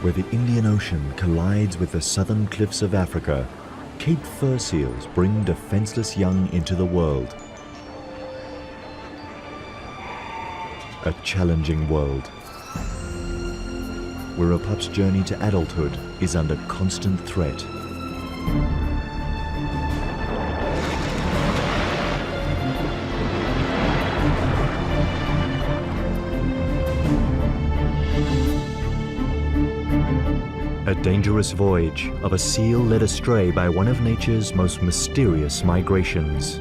Where the Indian Ocean collides with the southern cliffs of Africa, Cape fur seals bring defenseless young into the world. A challenging world, where a pup's journey to adulthood is under constant threat. A dangerous voyage of a seal led astray by one of nature's most mysterious migrations,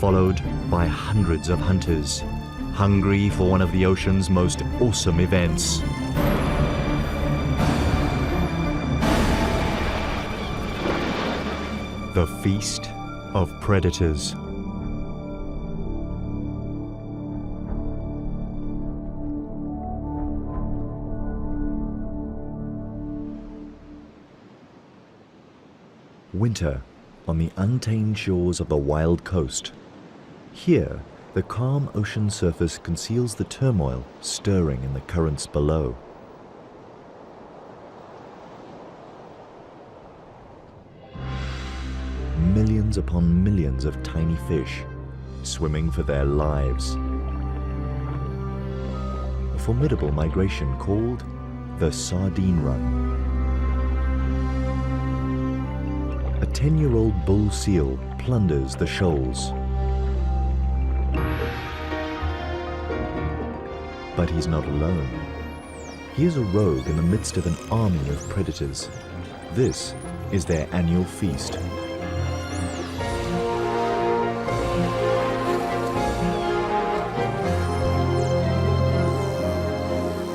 followed by hundreds of hunters, hungry for one of the ocean's most awesome events. The Feast of Predators. Winter on the untamed shores of the wild coast. Here, the calm ocean surface conceals the turmoil stirring in the currents below. Millions upon millions of tiny fish swimming for their lives. A formidable migration called the Sardine Run. A 10-year-old bull seal plunders the shoals. But he's not alone. He is a rogue in the midst of an army of predators. This is their annual feast.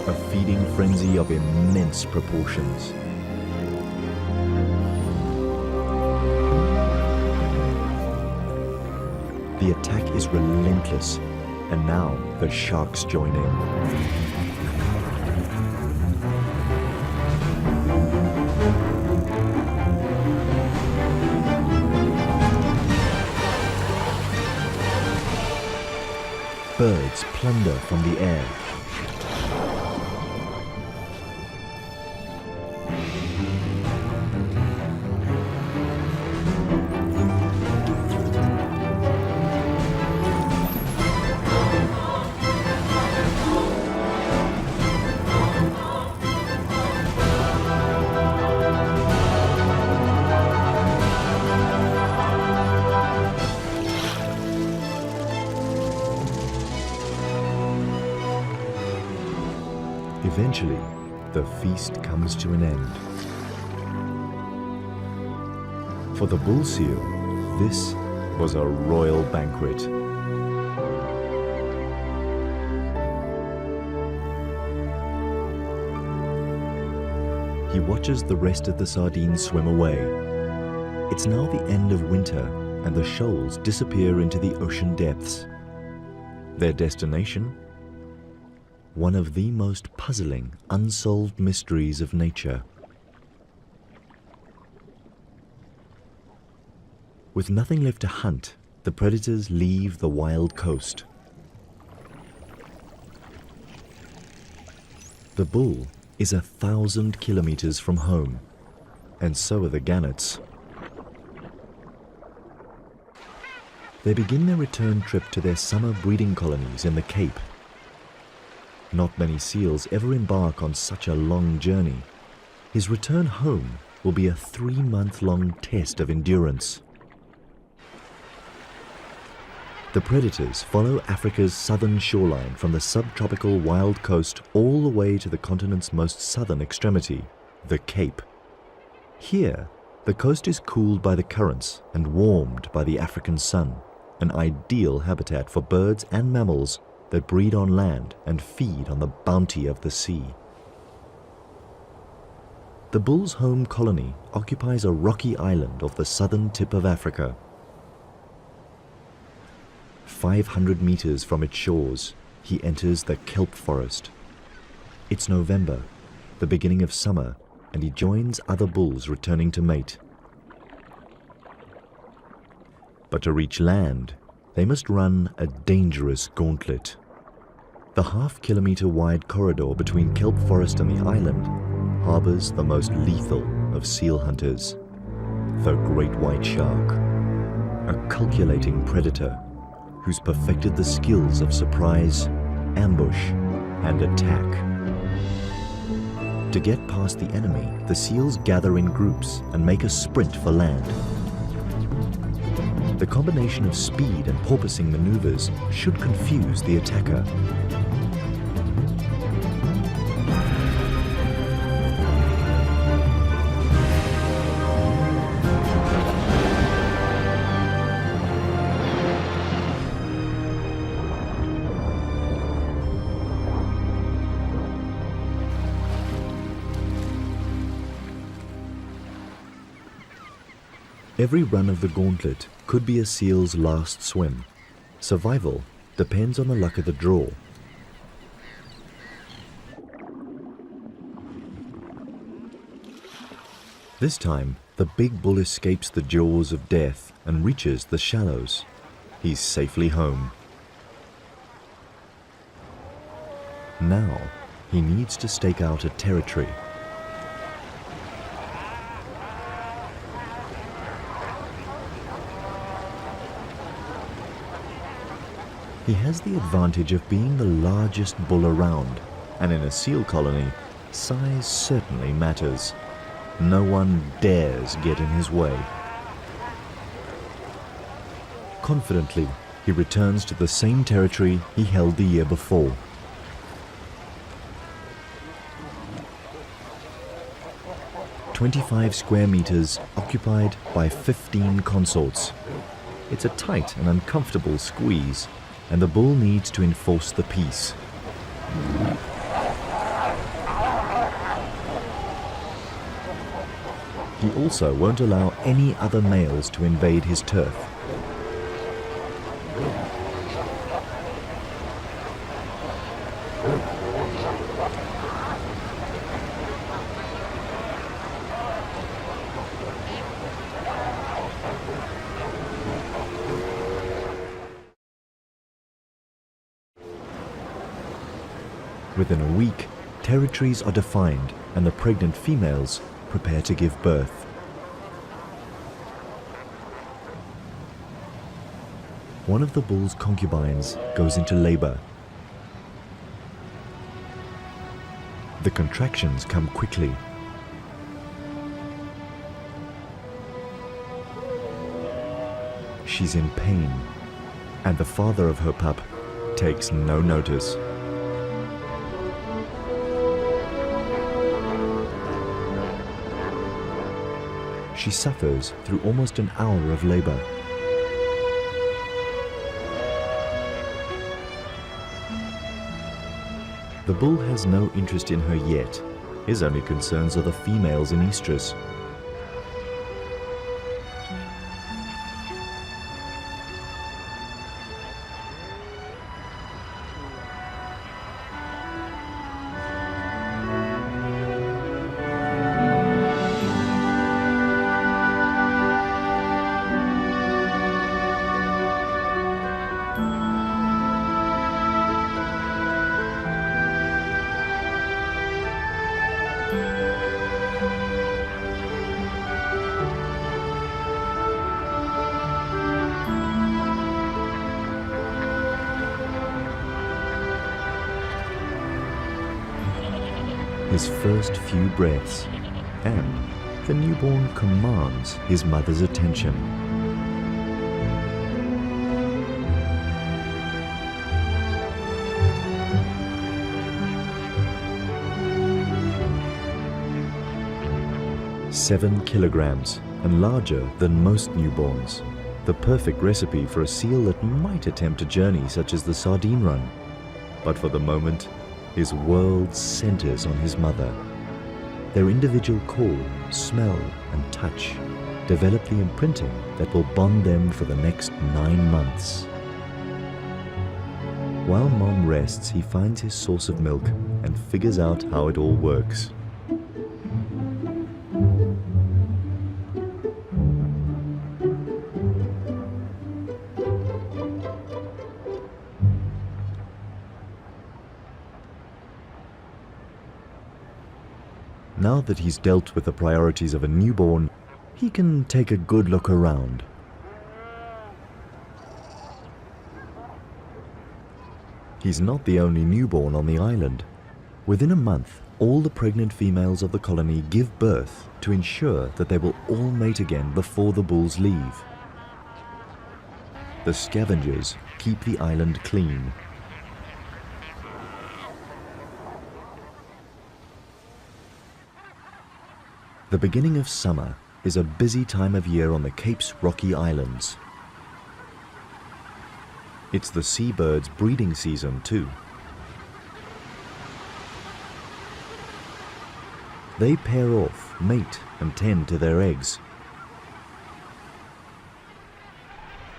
A feeding frenzy of immense proportions. The attack is relentless, and now the sharks join in. Birds plunder from the air. Eventually, the feast comes to an end. For the bull seal, this was a royal banquet. He watches the rest of the sardines swim away. It's now the end of winter, and the shoals disappear into the ocean depths. Their destination? One of the most puzzling, unsolved mysteries of nature. With nothing left to hunt, the predators leave the wild coast. The bull is 1,000 kilometers from home, and so are the gannets. They begin their return trip to their summer breeding colonies in the Cape. Not many seals ever embark on such a long journey. His return home will be a 3-month-long test of endurance. The predators follow Africa's southern shoreline from the subtropical wild coast all the way to the continent's most southern extremity, the Cape. Here, the coast is cooled by the currents and warmed by the African sun, an ideal habitat for birds and mammals that breed on land and feed on the bounty of the sea. The bull's home colony occupies a rocky island off the southern tip of Africa. 500 meters from its shores, he enters the kelp forest. It's November, the beginning of summer, and he joins other bulls returning to mate. But to reach land, they must run a dangerous gauntlet. The half-kilometre wide corridor between kelp forest and the island harbours the most lethal of seal hunters, the great white shark, a calculating predator who's perfected the skills of surprise, ambush, and attack. To get past the enemy, the seals gather in groups and make a sprint for land. The combination of speed and porpoising maneuvers should confuse the attacker. Every run of the gauntlet could be a seal's last swim. Survival depends on the luck of the draw. This time, the big bull escapes the jaws of death and reaches the shallows. He's safely home. Now, he needs to stake out a territory. He has the advantage of being the largest bull around, and in a seal colony, size certainly matters. No one dares get in his way. Confidently, he returns to the same territory he held the year before. "25 square meters occupied by 15 consorts. It's a tight and uncomfortable squeeze, and the bull needs to enforce the peace. He also won't allow any other males to invade his turf. Within a week, territories are defined and the pregnant females prepare to give birth. One of the bull's concubines goes into labor. The contractions come quickly. She's in pain, and the father of her pup takes no notice. She suffers through almost an hour of labor. The bull has no interest in her yet. His only concerns are the females in estrus. His first few breaths, and the newborn commands his mother's attention. "7 kilograms and larger than most newborns. The perfect recipe for a seal that might attempt a journey such as the Sardine Run. But for the moment, his world centers on his mother. Their individual call, smell, and touch develop the imprinting that will bond them for the next 9 months. While Mom rests, he finds his source of milk and figures out how it all works. Now that he's dealt with the priorities of a newborn, he can take a good look around. He's not the only newborn on the island. Within a month, all the pregnant females of the colony give birth to ensure that they will all mate again before the bulls leave. The scavengers keep the island clean. The beginning of summer is a busy time of year on the Cape's rocky islands. It's the seabirds' breeding season too. They pair off, mate, and tend to their eggs.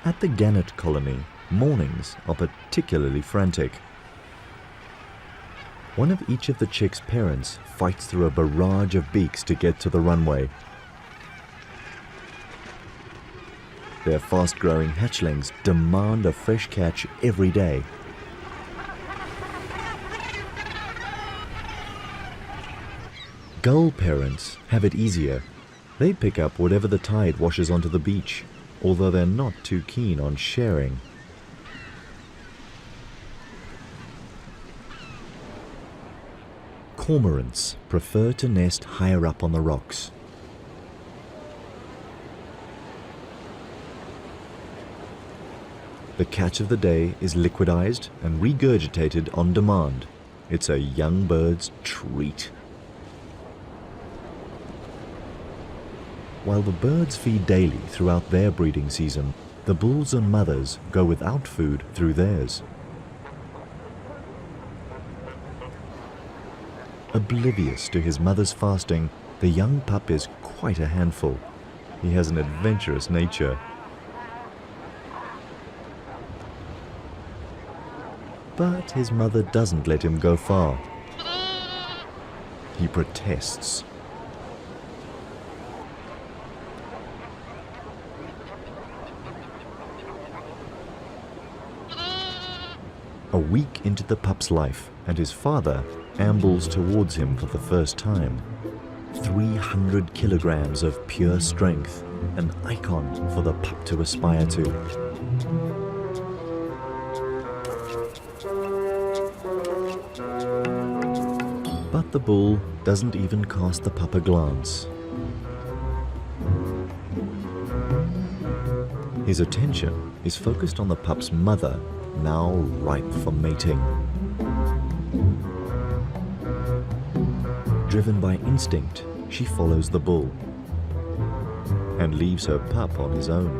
At the gannet colony, mornings are particularly frantic. One of each of the chicks' parents fights through a barrage of beaks to get to the runway. Their fast-growing hatchlings demand a fresh catch every day. Gull parents have it easier. They pick up whatever the tide washes onto the beach, although they're not too keen on sharing. Cormorants prefer to nest higher up on the rocks. The catch of the day is liquidized and regurgitated on demand. It's a young bird's treat. While the birds feed daily throughout their breeding season, the bulls and mothers go without food through theirs. Oblivious to his mother's fasting, the young pup is quite a handful. He has an adventurous nature. But his mother doesn't let him go far. He protests. A week into the pup's life, and his father ambles towards him for the first time. 300 kilograms of pure strength, an icon for the pup to aspire to. But the bull doesn't even cast the pup a glance. His attention is focused on the pup's mother, now ripe for mating. Driven by instinct, she follows the bull and leaves her pup on his own.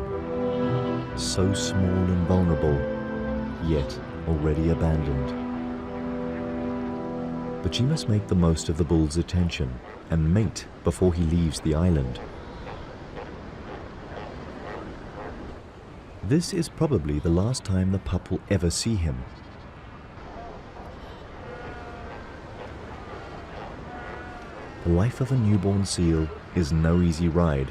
So small and vulnerable, yet already abandoned. But she must make the most of the bull's attention and mate before he leaves the island. This is probably the last time the pup will ever see him. The life of a newborn seal is no easy ride.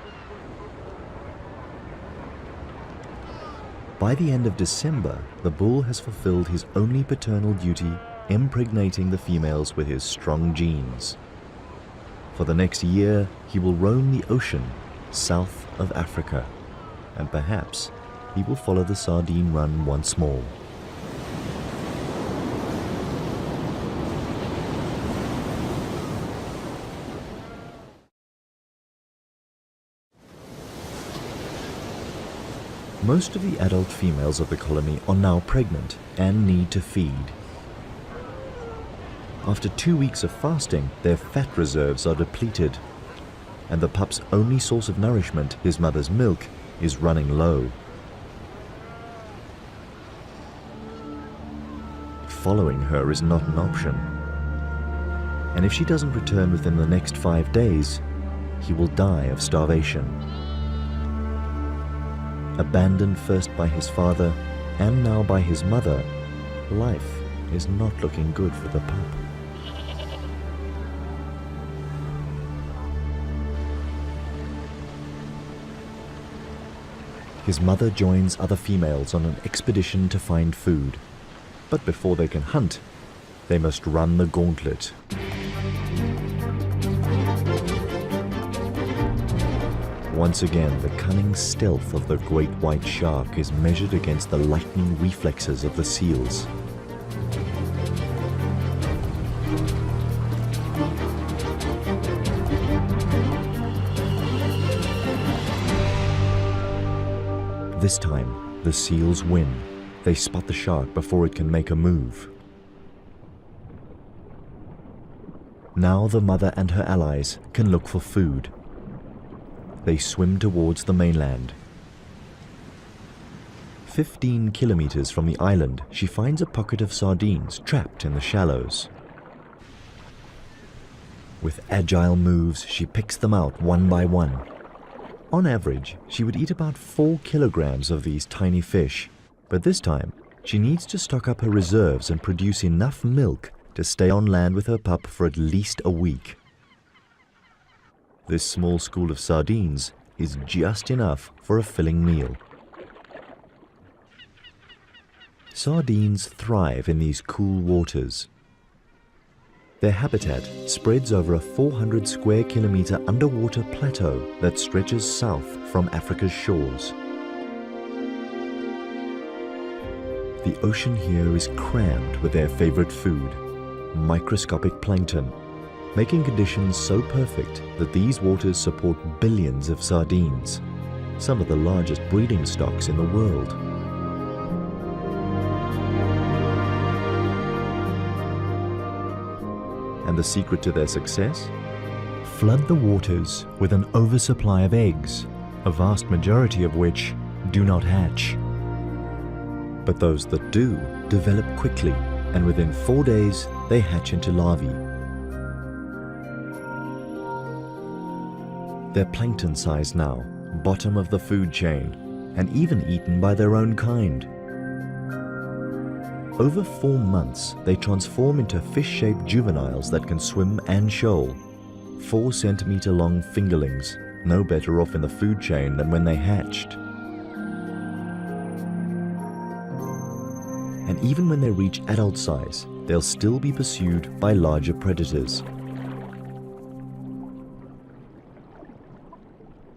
By the end of December, the bull has fulfilled his only paternal duty, impregnating the females with his strong genes. For the next year, he will roam the ocean south of Africa, and perhaps he will follow the sardine run once more. Most of the adult females of the colony are now pregnant and need to feed. After 2 weeks of fasting, their fat reserves are depleted, and the pup's only source of nourishment, his mother's milk, is running low. Following her is not an option, and if she doesn't return within the next 5 days, he will die of starvation. Abandoned first by his father and now by his mother, life is not looking good for the pup. His mother joins other females on an expedition to find food. But before they can hunt, they must run the gauntlet. Once again, the cunning stealth of the great white shark is measured against the lightning reflexes of the seals. This time, the seals win. They spot the shark before it can make a move. Now the mother and her allies can look for food. They swim towards the mainland. 15 kilometers from the island, she finds a pocket of sardines trapped in the shallows. With agile moves, she picks them out one by one. On average, she would eat about 4 kilograms of these tiny fish, but this time, she needs to stock up her reserves and produce enough milk to stay on land with her pup for at least a week. This small school of sardines is just enough for a filling meal. Sardines thrive in these cool waters. Their habitat spreads over a 400 square kilometer underwater plateau that stretches south from Africa's shores. The ocean here is crammed with their favorite food, microscopic plankton, making conditions so perfect that these waters support billions of sardines, some of the largest breeding stocks in the world. And the secret to their success? Flood the waters with an oversupply of eggs, a vast majority of which do not hatch. But those that do develop quickly, and within 4 days they hatch into larvae. They're plankton size now, bottom of the food chain, and even eaten by their own kind. Over 4 months, they transform into fish-shaped juveniles that can swim and shoal. 4 centimeter long fingerlings, no better off in the food chain than when they hatched. And even when they reach adult size, they'll still be pursued by larger predators.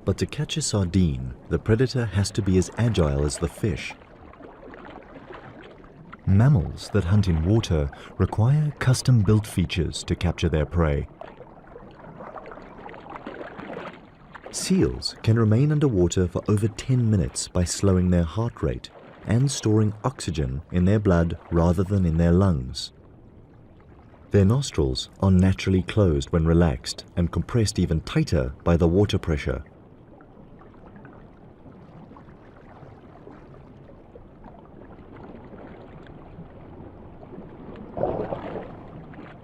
But to catch a sardine, the predator has to be as agile as the fish. Mammals that hunt in water require custom-built features to capture their prey. Seals can remain underwater for over 10 minutes by slowing their heart rate and storing oxygen in their blood rather than in their lungs. Their nostrils are naturally closed when relaxed and compressed even tighter by the water pressure.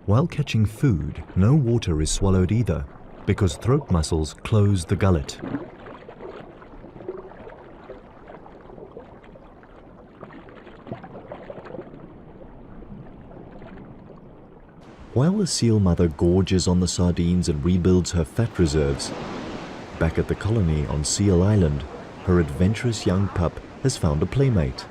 While catching food, no water is swallowed either, because throat muscles close the gullet. While the seal mother gorges on the sardines and rebuilds her fat reserves, back at the colony on Seal Island, her adventurous young pup has found a playmate.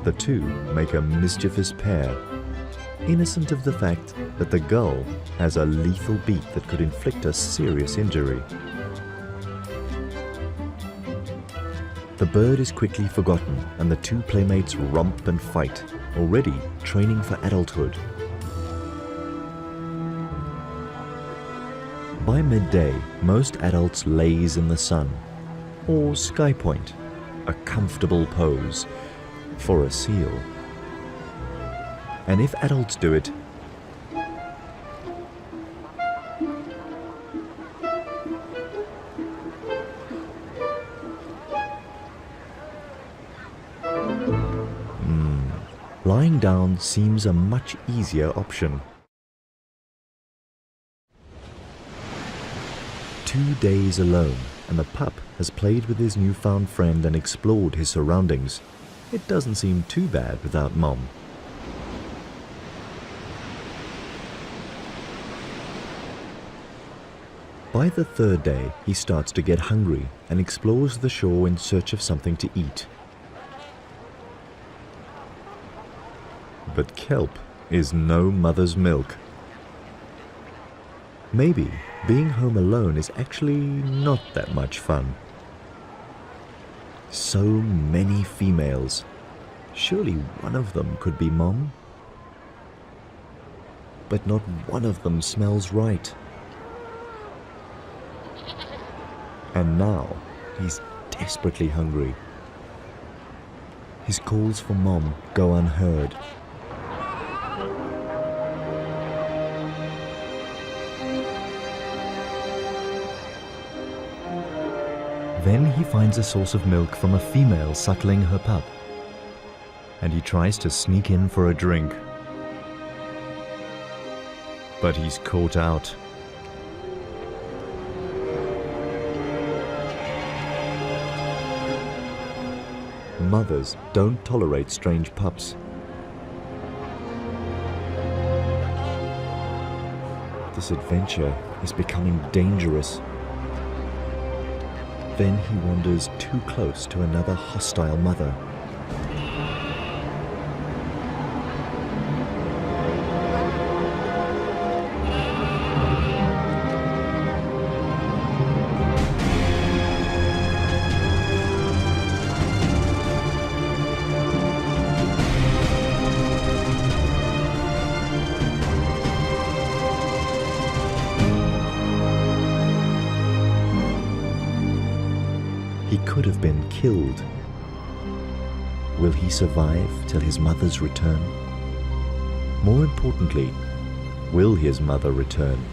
The two make a mischievous pair, innocent of the fact that the gull has a lethal beak that could inflict a serious injury. The bird is quickly forgotten and the two playmates romp and fight, already training for adulthood. By midday, most adults laze in the sun, or sky point, a comfortable pose for a seal. And if adults do it, lying down seems a much easier option. 2 days alone, and the pup has played with his newfound friend and explored his surroundings. It doesn't seem too bad without Mom. By the third day, he starts to get hungry and explores the shore in search of something to eat. But kelp is no mother's milk. Maybe being home alone is actually not that much fun. So many females. Surely one of them could be Mom? But not one of them smells right. And now he's desperately hungry. His calls for Mom go unheard. Then he finds a source of milk from a female suckling her pup, and he tries to sneak in for a drink. But he's caught out. Mothers don't tolerate strange pups. This adventure is becoming dangerous. Then he wanders too close to another hostile mother. He could have been killed. Will he survive till his mother's return? More importantly, will his mother return?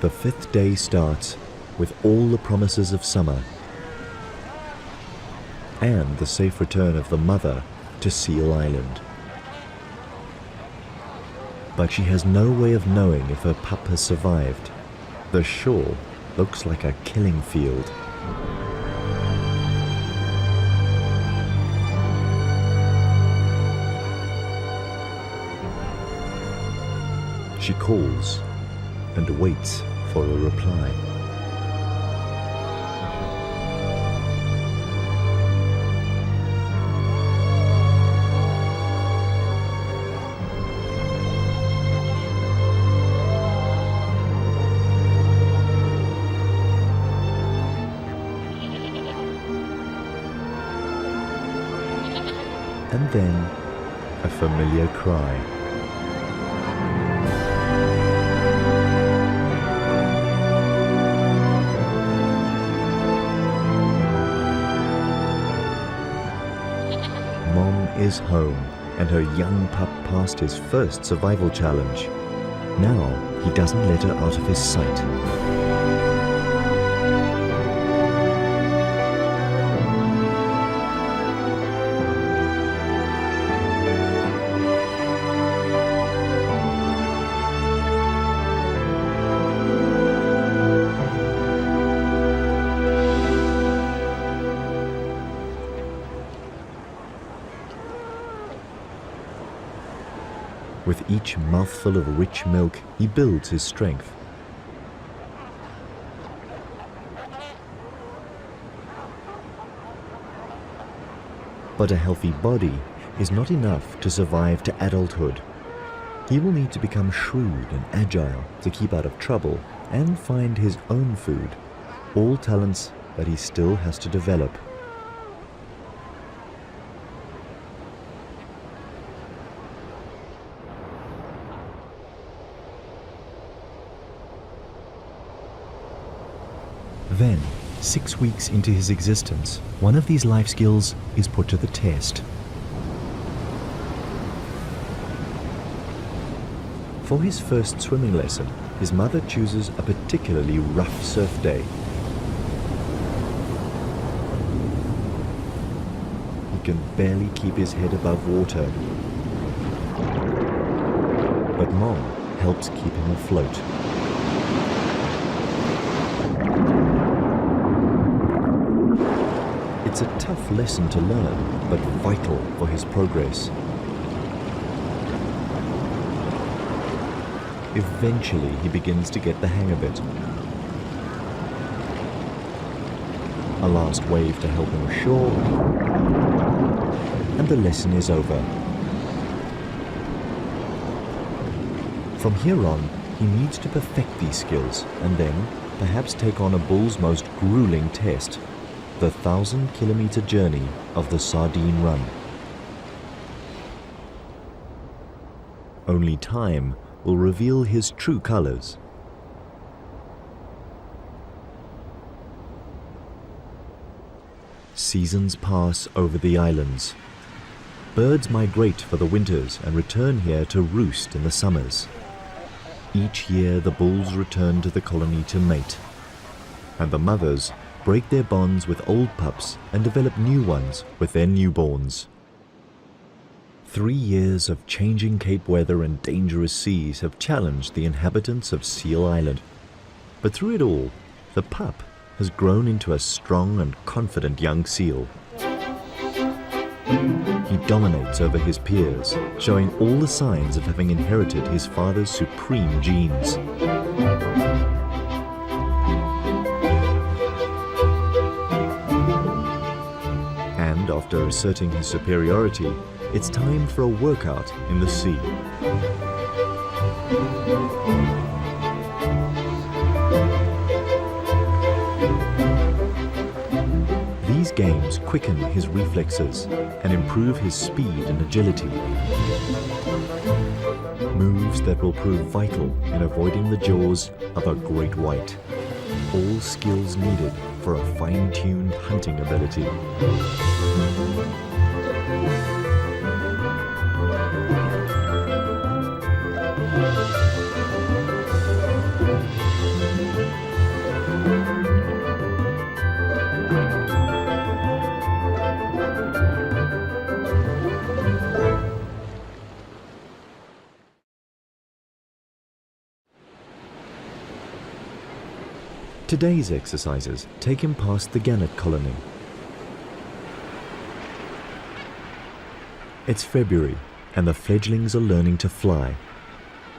The fifth day starts with all the promises of summer and the safe return of the mother to Seal Island. But she has no way of knowing if her pup has survived. The shore looks like a killing field. She calls and waits for a reply. And then a familiar cry. Mom is home, and her young pup passed his first survival challenge. Now he doesn't let her out of his sight. With each mouthful of rich milk, he builds his strength. But a healthy body is not enough to survive to adulthood. He will need to become shrewd and agile to keep out of trouble and find his own food, all talents that he still has to develop. Then, 6 weeks into his existence, one of these life skills is put to the test. For his first swimming lesson, his mother chooses a particularly rough surf day. He can barely keep his head above water, but Mom helps keep him afloat. It's a tough lesson to learn, but vital for his progress. Eventually, he begins to get the hang of it. A last wave to help him ashore, and the lesson is over. From here on, he needs to perfect these skills and then perhaps take on a bull's most grueling test, the 1,000-kilometer journey of the Sardine Run. Only time will reveal his true colors. Seasons pass over the islands. Birds migrate for the winters and return here to roost in the summers. Each year the bulls return to the colony to mate, and the mothers break their bonds with old pups and develop new ones with their newborns. 3 years of changing Cape weather and dangerous seas have challenged the inhabitants of Seal Island. But through it all, the pup has grown into a strong and confident young seal. He dominates over his peers, showing all the signs of having inherited his father's supreme genes. And after asserting his superiority, it's time for a workout in the sea. These games quicken his reflexes and improve his speed and agility. Moves that will prove vital in avoiding the jaws of a great white. All skills needed for a fine-tuned hunting ability. Today's exercises take him past the gannet colony. It's February and the fledglings are learning to fly.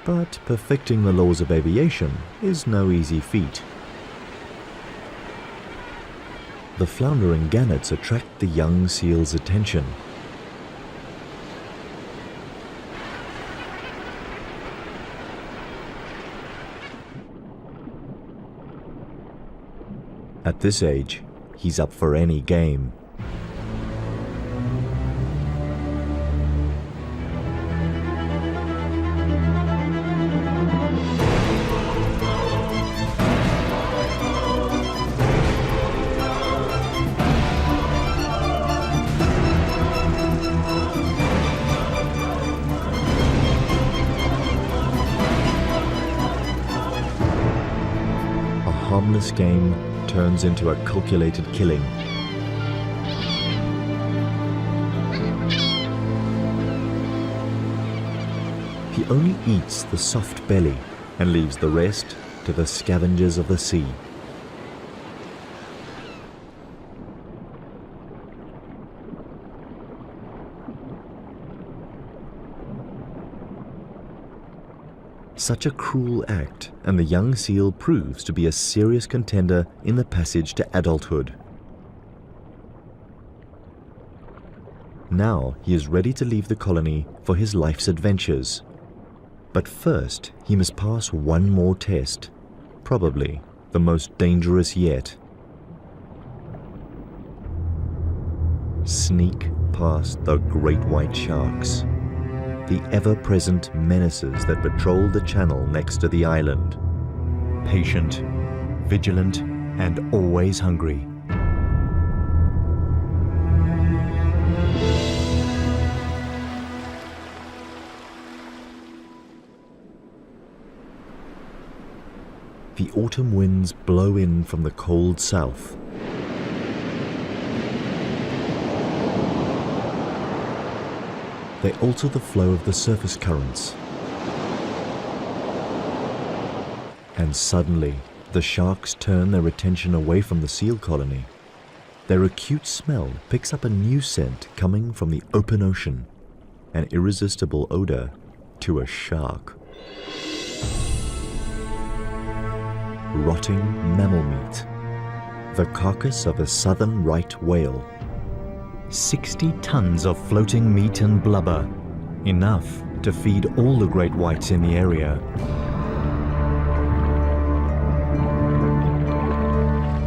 But perfecting the laws of aviation is no easy feat. The floundering gannets attract the young seal's attention. At this age, he's up for any game. A harmless game turns into a calculated killing. He only eats the soft belly and leaves the rest to the scavengers of the sea. Such a cruel act, and the young seal proves to be a serious contender in the passage to adulthood. Now he is ready to leave the colony for his life's adventures. But first he must pass one more test, probably the most dangerous yet. Sneak past the great white sharks, the ever-present menaces that patrol the channel next to the island. Patient, vigilant, and always hungry. The autumn winds blow in from the cold south. They alter the flow of the surface currents. And suddenly, the sharks turn their attention away from the seal colony. Their acute smell picks up a new scent coming from the open ocean, an irresistible odor to a shark. Rotting mammal meat, the carcass of a southern right whale. 60 tons of floating meat and blubber, enough to feed all the great whites in the area.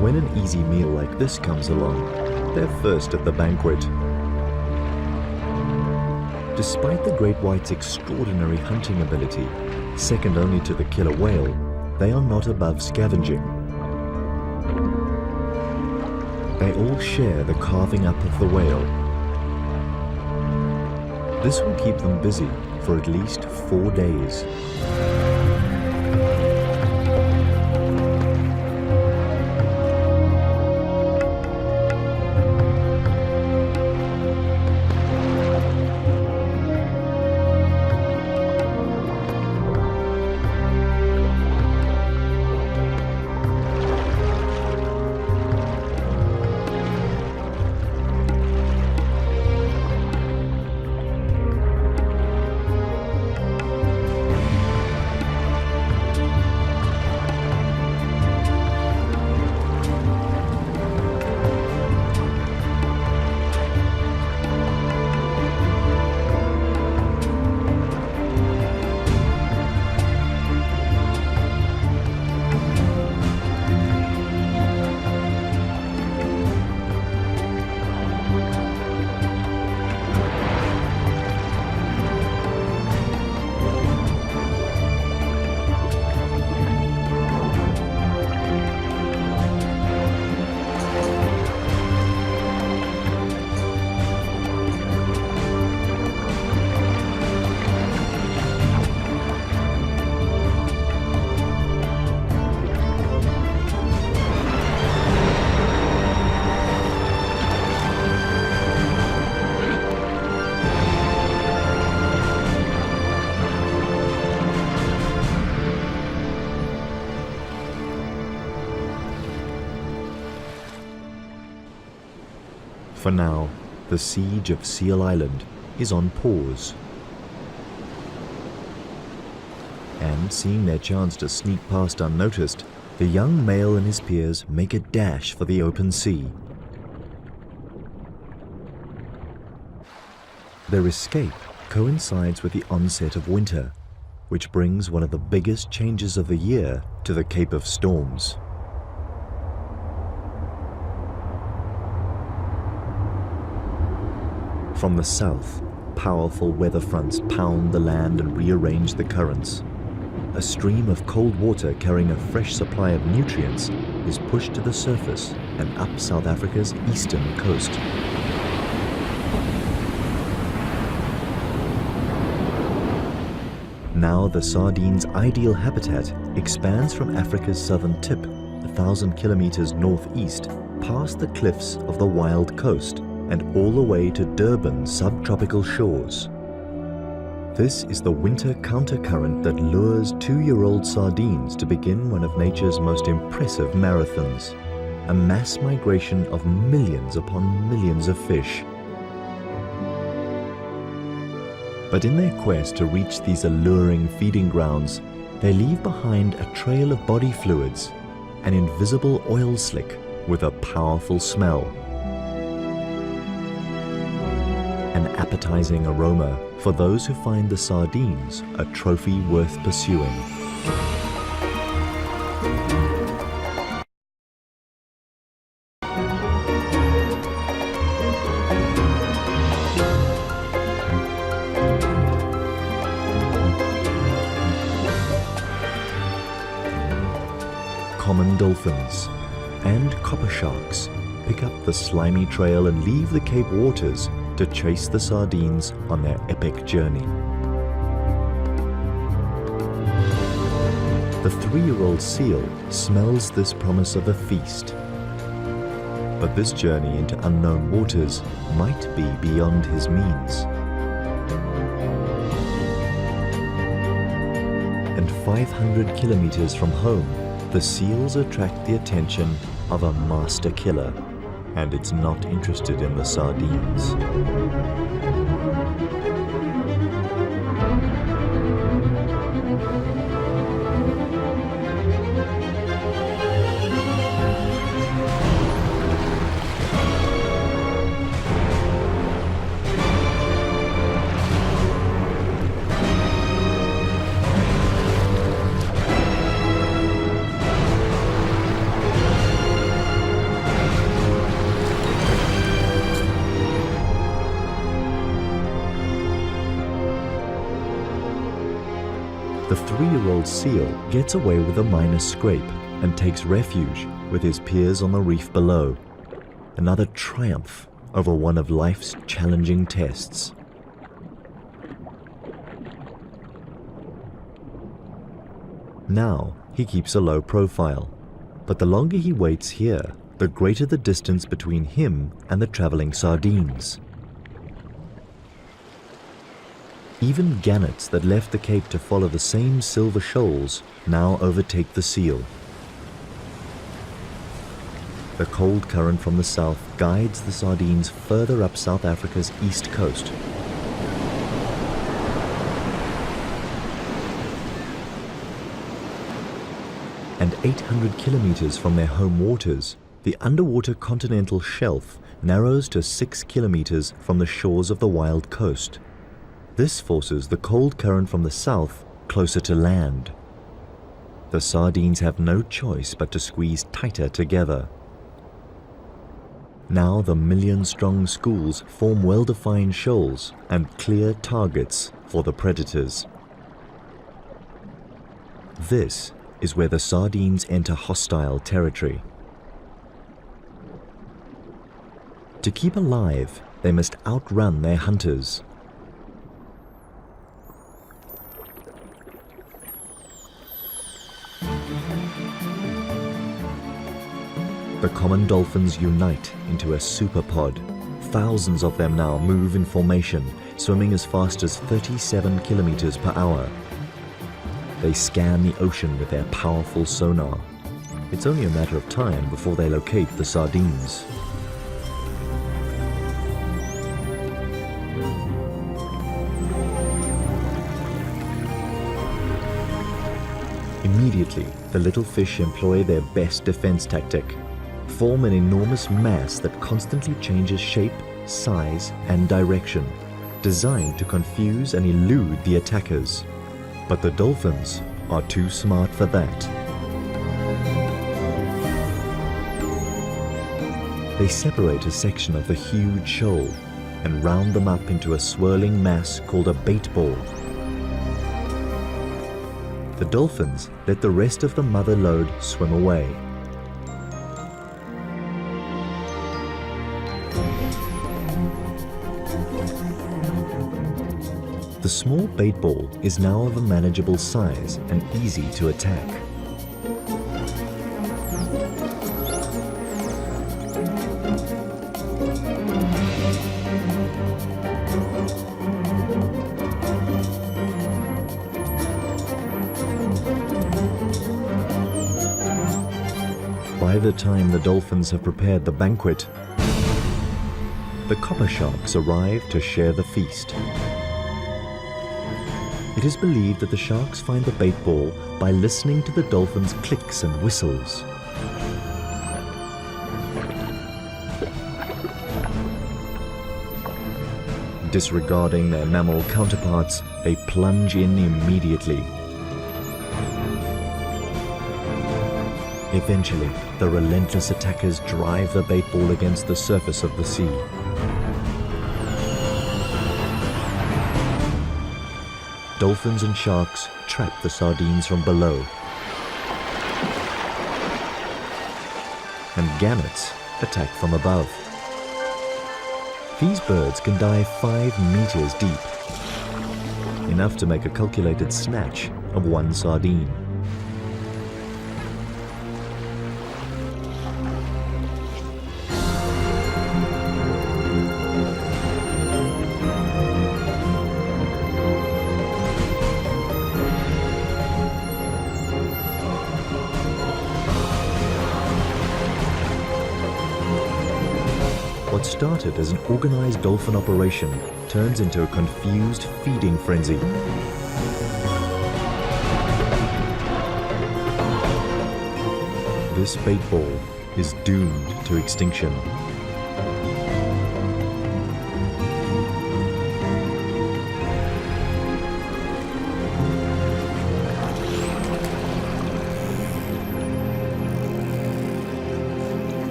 When an easy meal like this comes along, they're first at the banquet. Despite the great white's extraordinary hunting ability, second only to the killer whale, they are not above scavenging. They all share the carving up of the whale. This will keep them busy for at least 4 days. For now, the siege of Seal Island is on pause. And seeing their chance to sneak past unnoticed, the young male and his peers make a dash for the open sea. Their escape coincides with the onset of winter, which brings one of the biggest changes of the year to the Cape of Storms. From the south, powerful weather fronts pound the land and rearrange the currents. A stream of cold water carrying a fresh supply of nutrients is pushed to the surface and up South Africa's eastern coast. Now the sardine's ideal habitat expands from Africa's southern tip, 1,000 kilometers northeast, past the cliffs of the Wild Coast and all the way to Durban's subtropical shores. This is the winter countercurrent that lures 2-year-old sardines to begin one of nature's most impressive marathons, a mass migration of millions upon millions of fish. But in their quest to reach these alluring feeding grounds, they leave behind a trail of body fluids, an invisible oil slick with a powerful smell. An appetizing aroma for those who find the sardines a trophy worth pursuing. Common dolphins and copper sharks pick up the slimy trail and leave the Cape waters to chase the sardines on their epic journey. The 3-year-old seal smells this promise of a feast. But this journey into unknown waters might be beyond his means. And 500 kilometers from home, the seals attract the attention of a master killer, and it's not interested in the sardines. The 3-year-old seal gets away with a minor scrape and takes refuge with his peers on the reef below. Another triumph over one of life's challenging tests. Now he keeps a low profile, but the longer he waits here, the greater the distance between him and the traveling sardines. Even gannets that left the Cape to follow the same silver shoals now overtake the seal. The cold current from the south guides the sardines further up South Africa's east coast. And 800 kilometers from their home waters, the underwater continental shelf narrows to 6 kilometers from the shores of the wild coast. This forces the cold current from the south closer to land. The sardines have no choice but to squeeze tighter together. Now the million-strong schools form well-defined shoals and clear targets for the predators. This is where the sardines enter hostile territory. To keep alive, they must outrun their hunters. The common dolphins unite into a superpod. Thousands of them now move in formation, swimming as fast as 37 kilometers per hour. They scan the ocean with their powerful sonar. It's only a matter of time before they locate the sardines. Immediately, the little fish employ their best defense tactic. Form an enormous mass that constantly changes shape, size, and direction, designed to confuse and elude the attackers. But the dolphins are too smart for that. They separate a section of the huge shoal and round them up into a swirling mass called a bait ball. The dolphins let the rest of the mother load swim away. The small bait ball is now of a manageable size and easy to attack. By the time the dolphins have prepared the banquet, the copper sharks arrive to share the feast. It is believed that the sharks find the bait ball by listening to the dolphins' clicks and whistles. Disregarding their mammal counterparts, they plunge in immediately. Eventually, the relentless attackers drive the bait ball against the surface of the sea. Dolphins and sharks trap the sardines from below. And gannets attack from above. These birds can dive 5 meters deep, enough to make a calculated snatch of one sardine. What started as an organized dolphin operation turns into a confused feeding frenzy. This bait ball is doomed to extinction.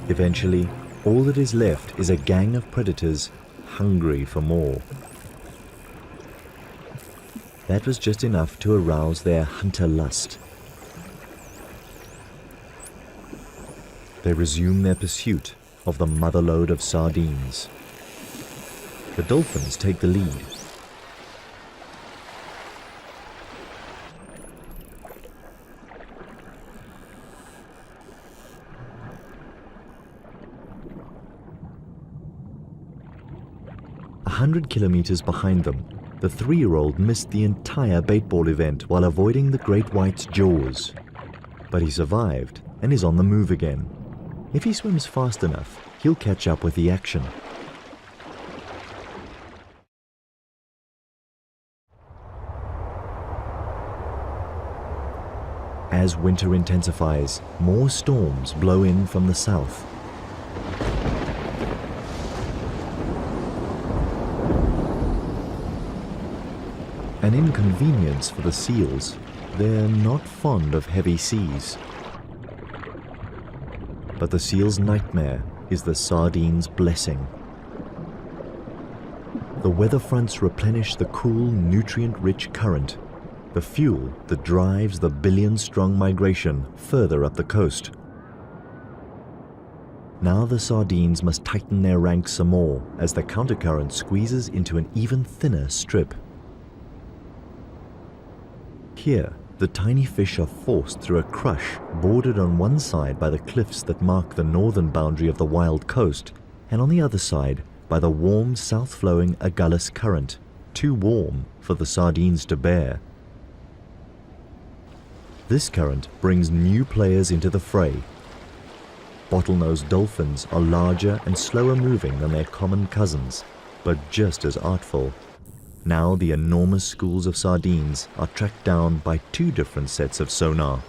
Eventually, all that is left is a gang of predators hungry for more. That was just enough to arouse their hunter lust. They resume their pursuit of the motherlode of sardines. The dolphins take the lead. A 100 kilometers behind them, the 3-year-old missed the entire baitball event while avoiding the great white's jaws. But he survived and is on the move again. If he swims fast enough, he'll catch up with the action. As winter intensifies, more storms blow in from the south. An inconvenience for the seals. They're not fond of heavy seas. But the seal's nightmare is the sardines' blessing. The weather fronts replenish the cool, nutrient-rich current, the fuel that drives the billion-strong migration further up the coast. Now the sardines must tighten their ranks some more as the countercurrent squeezes into an even thinner strip. Here, the tiny fish are forced through a crush bordered on one side by the cliffs that mark the northern boundary of the wild coast, and on the other side by the warm south-flowing Agulhas current, too warm for the sardines to bear. This current brings new players into the fray. Bottlenose dolphins are larger and slower moving than their common cousins, but just as artful. Now the enormous schools of sardines are tracked down by 2 different sets of sonar.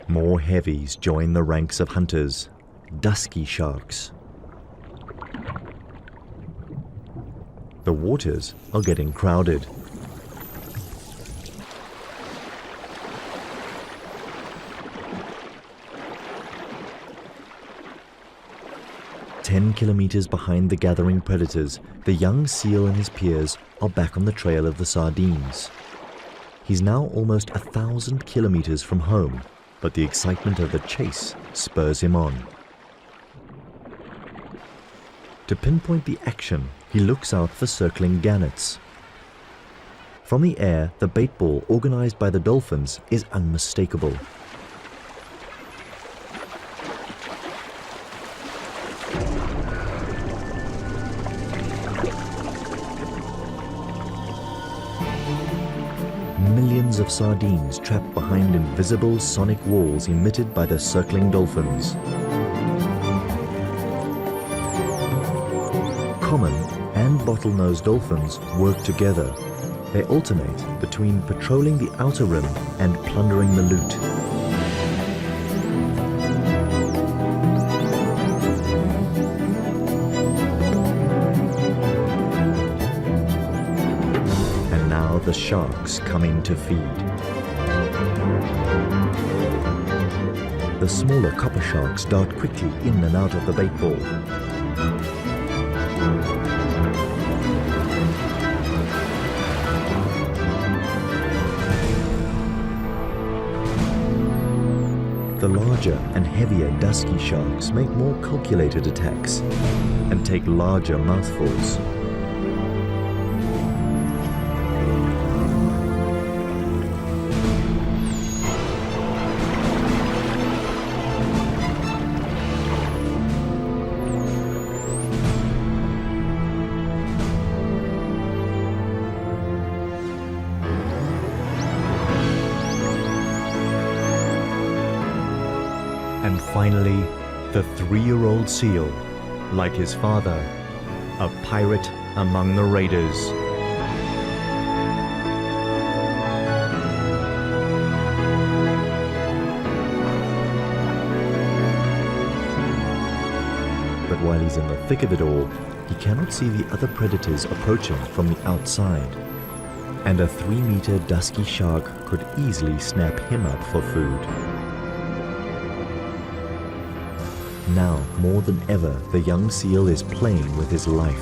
More heavies join the ranks of hunters, dusky sharks. The waters are getting crowded. Ten kilometers behind the gathering predators, the young seal and his peers are back on the trail of the sardines. He's now almost 1,000 kilometers from home, but the excitement of the chase spurs him on. To pinpoint the action, he looks out for circling gannets. From the air, the bait ball organized by the dolphins is unmistakable. Millions of sardines trapped behind invisible sonic walls emitted by the circling dolphins. Common and bottlenose dolphins work together. They alternate between patrolling the outer rim and plundering the loot. And now the sharks come in to feed. The smaller copper sharks dart quickly in and out of the bait ball. The larger and heavier dusky sharks make more calculated attacks and take larger mouthfuls. And finally, the 3-year-old seal, like his father, a pirate among the raiders. But while he's in the thick of it all, he cannot see the other predators approaching from the outside. And a 3-meter dusky shark could easily snap him up for food. Now, more than ever, the young seal is playing with his life.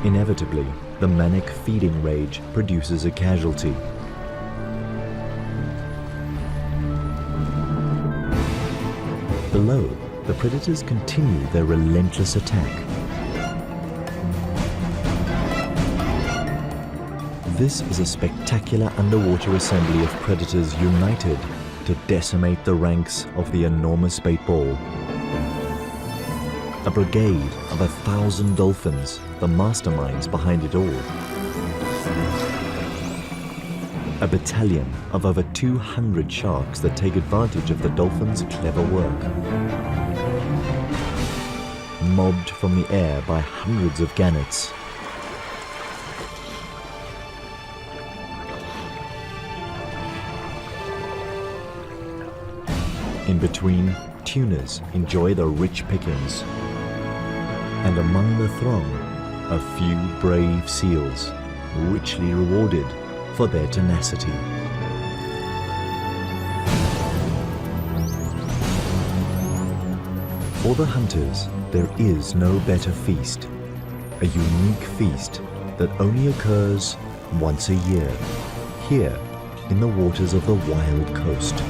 Inevitably, the manic feeding rage produces a casualty. Below, the predators continue their relentless attack. This is a spectacular underwater assembly of predators united to decimate the ranks of the enormous bait ball. A brigade of 1,000 dolphins, the masterminds behind it all. A battalion of over 200 sharks that take advantage of the dolphins' clever work. Mobbed from the air by hundreds of gannets. In between, tunas enjoy the rich pickings. And among the throng, a few brave seals, richly rewarded for their tenacity. For the hunters, there is no better feast, a unique feast that only occurs once a year, here in the waters of the Wild Coast.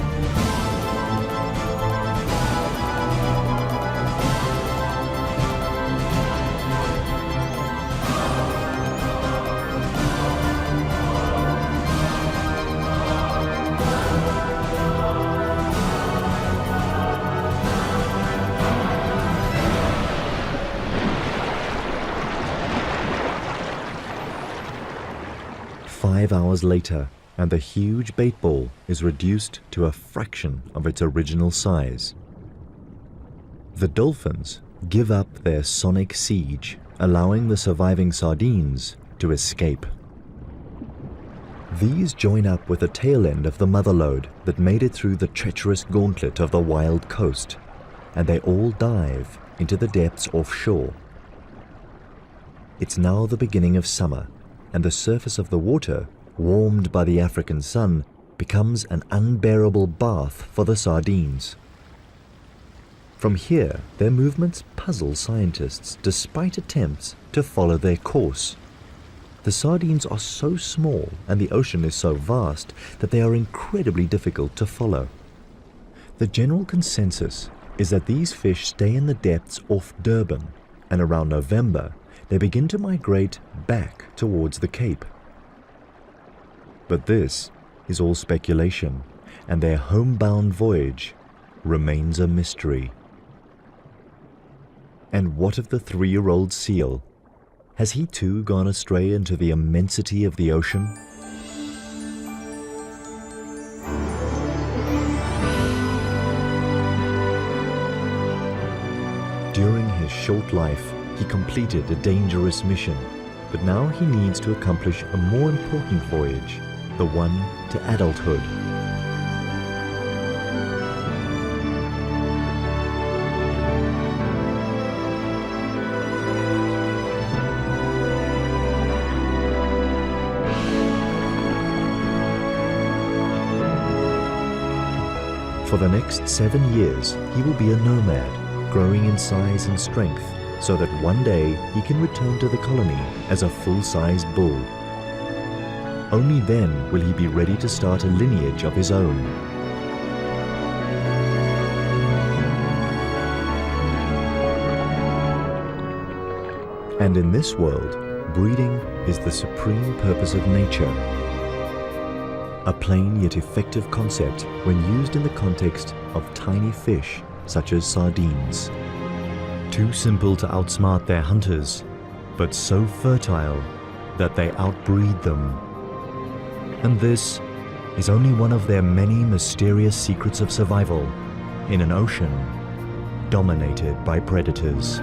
Five hours later, and the huge bait ball is reduced to a fraction of its original size. The dolphins give up their sonic siege, allowing the surviving sardines to escape. These join up with the tail end of the mother lode that made it through the treacherous gauntlet of the Wild Coast, and they all dive into the depths offshore. It's now the beginning of summer, and the surface of the water, warmed by the African sun, becomes an unbearable bath for the sardines. From here, their movements puzzle scientists despite attempts to follow their course. The sardines are so small and the ocean is so vast that they are incredibly difficult to follow. The general consensus is that these fish stay in the depths off Durban, and around November, they begin to migrate back towards the Cape. But this is all speculation, and their homebound voyage remains a mystery. And what of the 3-year-old seal? Has he too gone astray into the immensity of the ocean? During his short life, he completed a dangerous mission, but now he needs to accomplish a more important voyage, the one to adulthood. For the next 7 years, he will be a nomad, growing in size and strength, so that one day he can return to the colony as a full-sized bull. Only then will he be ready to start a lineage of his own. And in this world, breeding is the supreme purpose of nature. A plain yet effective concept when used in the context of tiny fish such as sardines. Too simple to outsmart their hunters, but so fertile that they outbreed them. And this is only one of their many mysterious secrets of survival in an ocean dominated by predators.